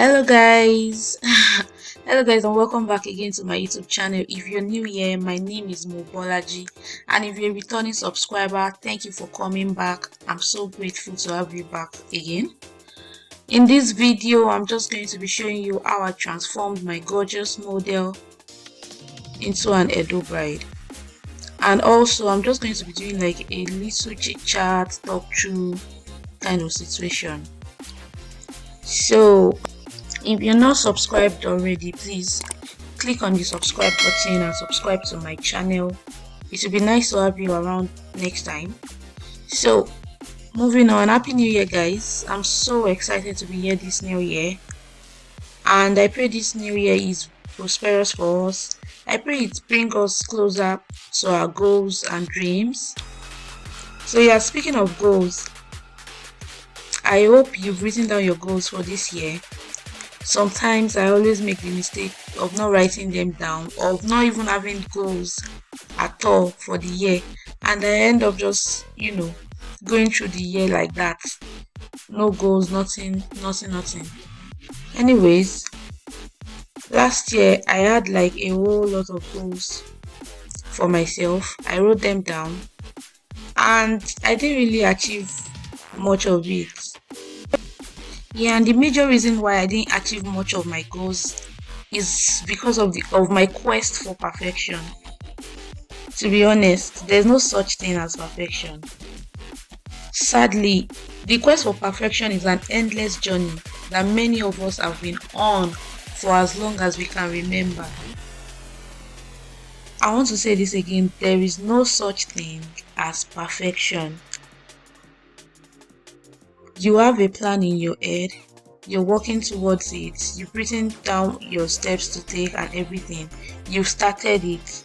Hello guys. Hello guys, and welcome back again to my YouTube channel. If you're new here, my name is Mobolaji, and if you're a returning subscriber, thank you for coming back. I'm so grateful to have you back again. In this video, I'm just going to be showing you how I transformed my gorgeous model into an Edo bride, and also I'm just going to be doing like a little chit chat, talk through kind of situation. So if you're not subscribed already, please click on the subscribe button and subscribe to my channel. It would be nice to have you around next time. So moving on, happy new year guys. I'm so excited to be here this new year, and I pray this new year is prosperous for us. I pray it brings us closer to our goals and dreams. So yeah, speaking of goals, I hope you've written down your goals for this year. Sometimes I always make the mistake of not writing them down, or of not even having goals at all for the year, and I end up just going through the year like that. No goals, nothing. Anyways, last year I had like a whole lot of goals for myself. I wrote them down and I didn't really achieve much of it. Yeah, and the major reason why I didn't achieve much of my goals is because of my quest for perfection. To be honest, there's no such thing as perfection. Sadly, the quest for perfection is an endless journey that many of us have been on for as long as we can remember. I want to say this again, there is no such thing as perfection. You have a plan in your head, you're working towards it, you've written down your steps to take and everything, you've started it,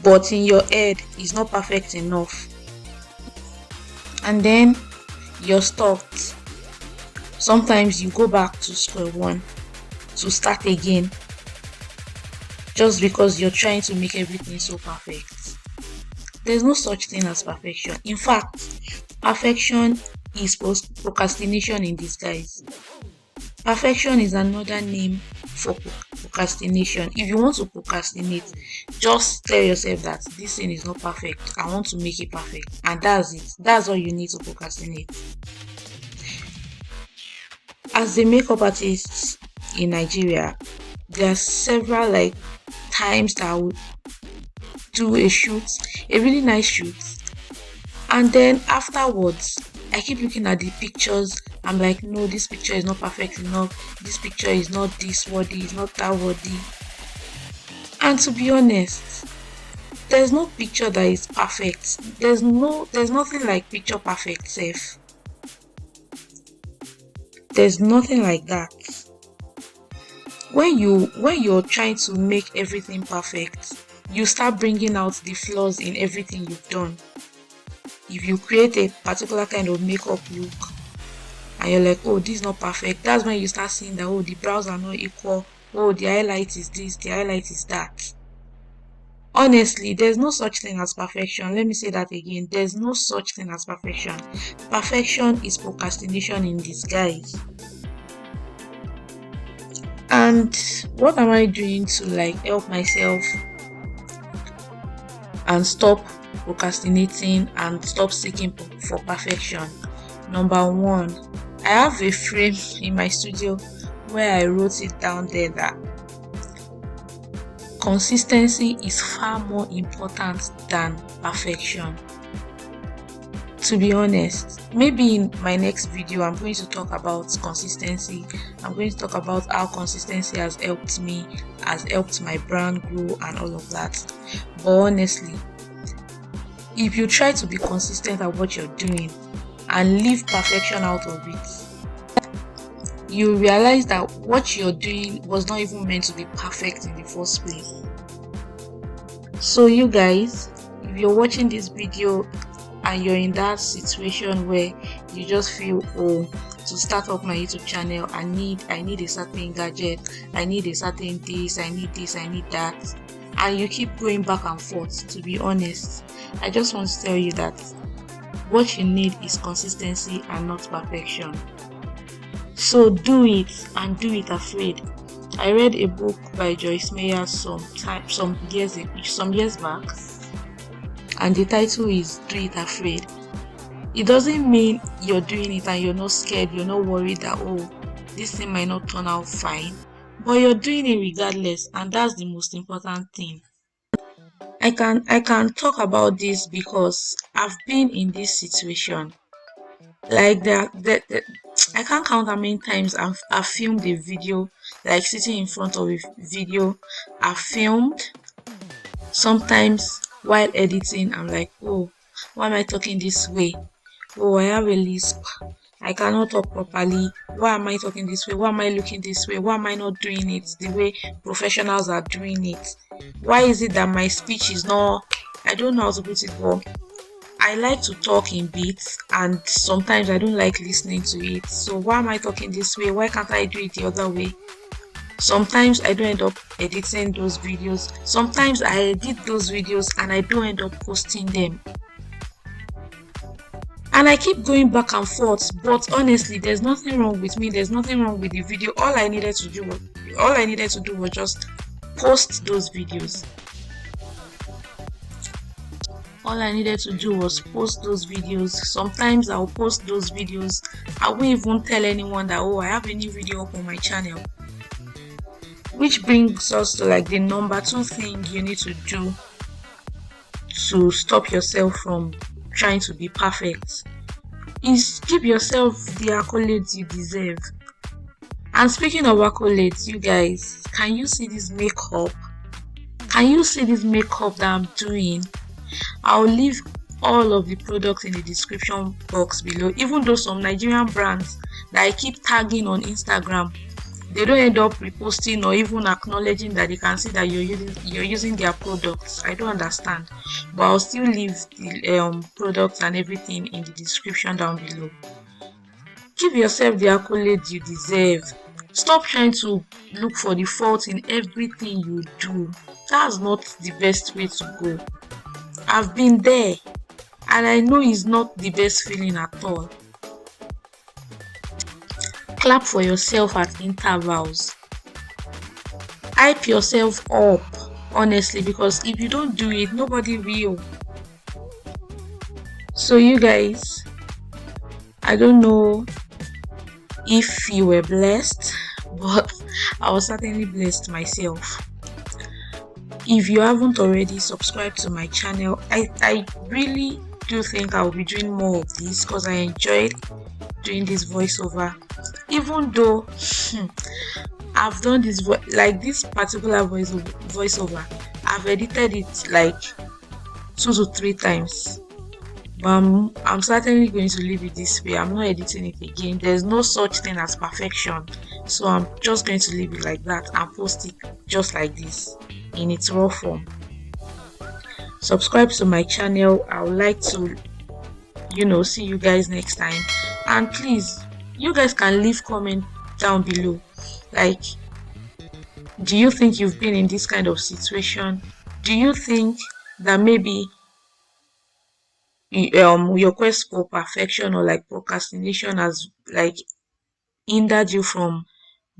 but in your head it's not perfect enough, and then you're stopped. Sometimes you go back to square one to start again, just because you're trying to make everything so perfect. There's no such thing as perfection. In fact, perfection is procrastination in disguise. Perfection is another name for procrastination. If you want to procrastinate, just tell yourself that this thing is not perfect, I want to make it perfect, and that's it. That's all you need to procrastinate. As a makeup artist in Nigeria, there are several times that I would do a shoot, a really nice shoot, and then afterwards I keep looking at the pictures. I'm like, no, this picture is not perfect enough, this picture is not this worthy, it's not that worthy. And to be honest, there's no picture that is perfect. There's nothing like picture perfect safe. There's nothing like that. When you're trying to make everything perfect, you start bringing out the flaws in everything you've done. If you create a particular kind of makeup look and you're like, oh, this is not perfect, that's when you start seeing that, oh, the brows are not equal, oh, the highlight is this, the highlight is that. Honestly, there's no such thing as perfection. Let me say that again. There's no such thing as perfection. Perfection is procrastination in disguise. And what am I doing to help myself and stop procrastinating and stop seeking for perfection? Number one, I have a frame in my studio where I wrote it down there that consistency is far more important than perfection. To be honest, maybe in my next video I'm going to talk about consistency. I'm going to talk about how consistency has helped me, has helped my brand grow and all of that. But honestly, if you try to be consistent at what you're doing and leave perfection out of it, you realize that what you're doing was not even meant to be perfect in the first place. So you guys, if you're watching this video and you're in that situation where you just feel, oh, to start up my YouTube channel, I need a certain gadget, I need a certain this, I need that, and you keep going back and forth, to be honest, I just want to tell you that what you need is consistency and not perfection. So do it, and do it afraid. I read a book by Joyce Meyer some years back, and the title is Do It Afraid. It doesn't mean you're doing it and you're not scared, you're not worried that, oh, this thing might not turn out fine, but you're doing it regardless, and that's the most important thing. I can talk about this because I've been in this situation. Like I can't count how many times I've filmed a video, like sitting in front of a video. I filmed sometimes while editing. I'm like, oh, why am I talking this way? Oh, I have a lisp. I cannot talk properly. Why am I talking this way? Why am I looking this way? Why am I not doing it the way professionals are doing it? Why is it that my speech is not, I don't know how to put it, but I like to talk in beats, and sometimes I don't like listening to it. So why am I talking this way? Why can't I do it the other way? Sometimes I don't end up editing those videos. Sometimes I edit those videos and I don't end up posting them. And I keep going back and forth, but honestly, there's nothing wrong with me. There's nothing wrong with the video. All I needed to do was just post those videos. All I needed to do was post those videos. Sometimes I'll post those videos. I won't even tell anyone that, oh, I have a new video up on my channel. Which brings us to like the number 2 thing you need to do to stop yourself from trying to be perfect is give yourself the accolades you deserve. And speaking of accolades, you guys, can you see this makeup? Can you see this makeup that I'm doing? I'll leave all of the products in the description box below. Even though some Nigerian brands that I keep tagging on Instagram, they don't end up reposting or even acknowledging that they can see that you're using their products. I don't understand, but I'll still leave the products and everything in the description down below. Give yourself the accolades you deserve. Stop trying to look for the fault in everything you do. That's not the best way to go. I've been there, and I know it's not the best feeling at all. Clap for yourself at intervals. Hype yourself up, honestly, because if you don't do it, nobody will. So you guys, I don't know if you were blessed, but I was certainly blessed myself. If you haven't already subscribed to my channel, I really do think I'll be doing more of this because I enjoyed doing this voiceover. Even though I've done this this particular voiceover, I've edited it like 2 to 3 times, but I'm certainly going to leave it this way. I'm not editing it again. There's no such thing as perfection, so I'm just going to leave it like that and post it just like this in its raw form. Subscribe to my channel. I would like to see you guys next time, and please, you guys can leave comment down below. Like, do you think you've been in this kind of situation? Do you think that maybe your quest for perfection or like procrastination has like hindered you from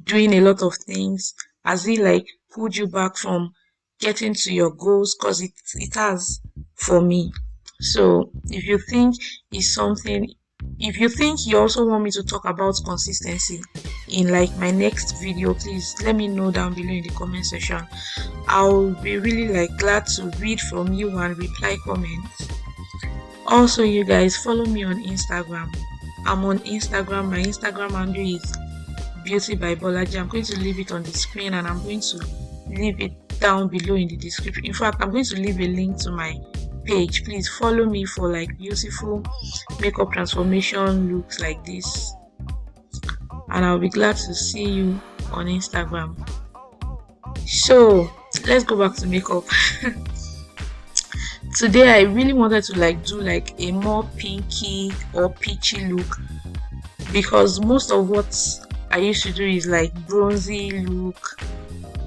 doing a lot of things? Has it like pulled you back from getting to your goals? Because it has for me. So if you think it's something, if you think you also want me to talk about consistency in like my next video, please let me know down below in the comment section. I'll be really like glad to read from you and reply comments. Also, you guys, follow me on Instagram. I'm on Instagram. My Instagram handle is BeautybyAD. I'm going to leave it on the screen, and I'm going to leave it down below in the description. In fact, I'm going to leave a link to my page. Please follow me for like beautiful makeup transformation looks like this, and I'll be glad to see you on Instagram. So let's go back to makeup. Today I really wanted to like do like a more pinky or peachy look, because most of what I used to do is like bronzy look.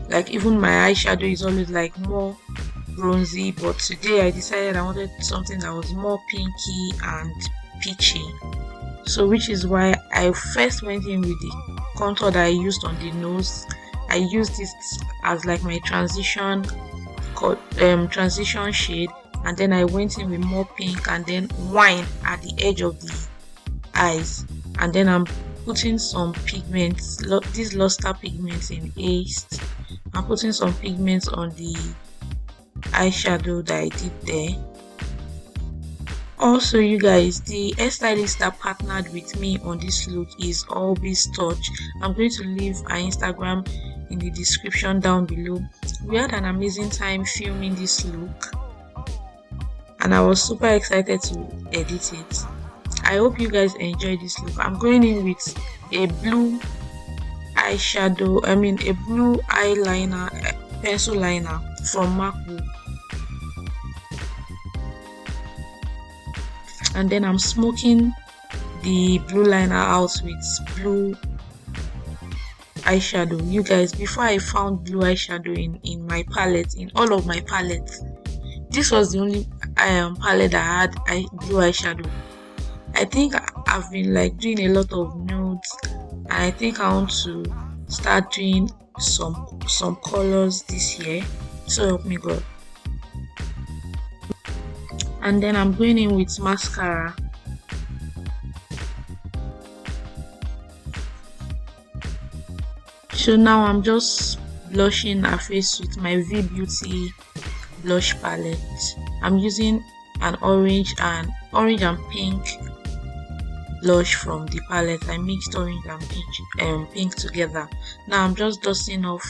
Like even my eyeshadow is always like more bronzy, but today I decided I wanted something that was more pinky and peachy. So which is why I first went in with the contour that I used on the nose. I used this as like my transition shade, and then I went in with more pink and then wine at the edge of the eyes, and then I'm putting some pigments, these luster pigments in haste. I'm putting some pigments on the eyeshadow that I did there. Also, you guys, the hairstylist that partnered with me on this look is Always Touch. I'm going to leave her Instagram in the description down below. We had an amazing time filming this look, and I was super excited to edit it. I hope you guys enjoy this look. I'm going in with a blue eyeshadow, a blue eyeliner, pencil liner from MACBook. And then I'm smoking the blue liner out with blue eyeshadow. You guys, before I found blue eyeshadow in my palette, in all of my palettes, this was the only palette that had blue eyeshadow. I think I've been like doing a lot of nudes, and I think I want to start doing some colors this year, so help me God. And then I'm going in with mascara. So now I'm just blushing her face with my V-Beauty blush palette. I'm using an orange and pink blush from the palette. I mixed orange and pink together. Now I'm just dusting off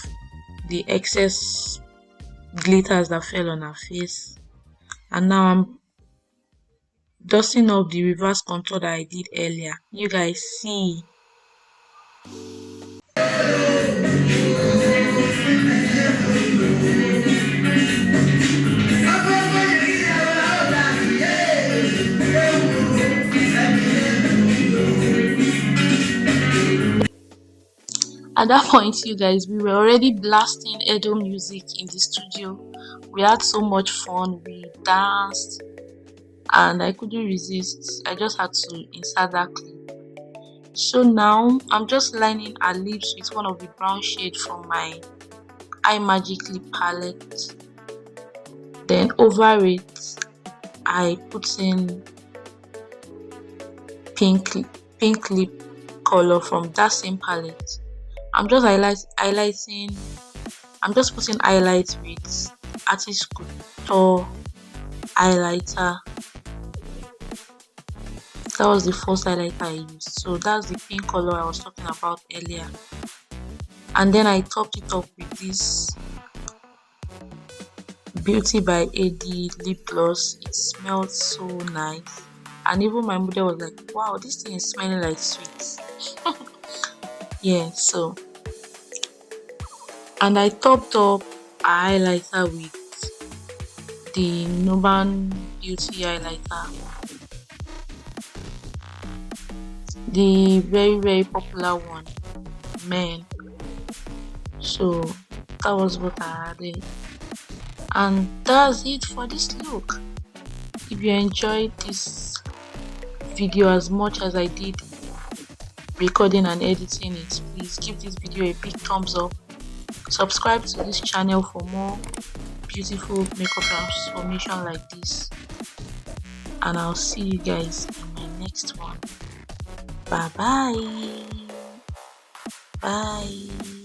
the excess glitters that fell on her face, and now I'm dusting off the reverse contour that I did earlier. You guys see. At that point, you guys, we were already blasting Edo music in the studio. We had so much fun. We danced, and I couldn't resist. I just had to insert that clip. So now I'm just lining her lips with one of the brown shade from my Imagic lip palette. Then over it, I put in pink lip color from that same palette. I'm just highlighting. I'm just putting highlights with Artist Couture highlighter. That was the first highlighter I used. So that's the pink color I was talking about earlier. And then I topped it up with this BeautybyAD lip gloss. It smelled so nice, and even my mother was like, wow, this thing is smelling like sweets. Yeah, so, and I topped up a highlighter with the Nuban Beauty highlighter, the very popular one, men. So that was what I added, and that's it for this look. If you enjoyed this video as much as I did recording and editing it, please give this video a big thumbs up. Subscribe to this channel for more beautiful makeup transformation like this, and I'll see you guys in my next one. Bye bye.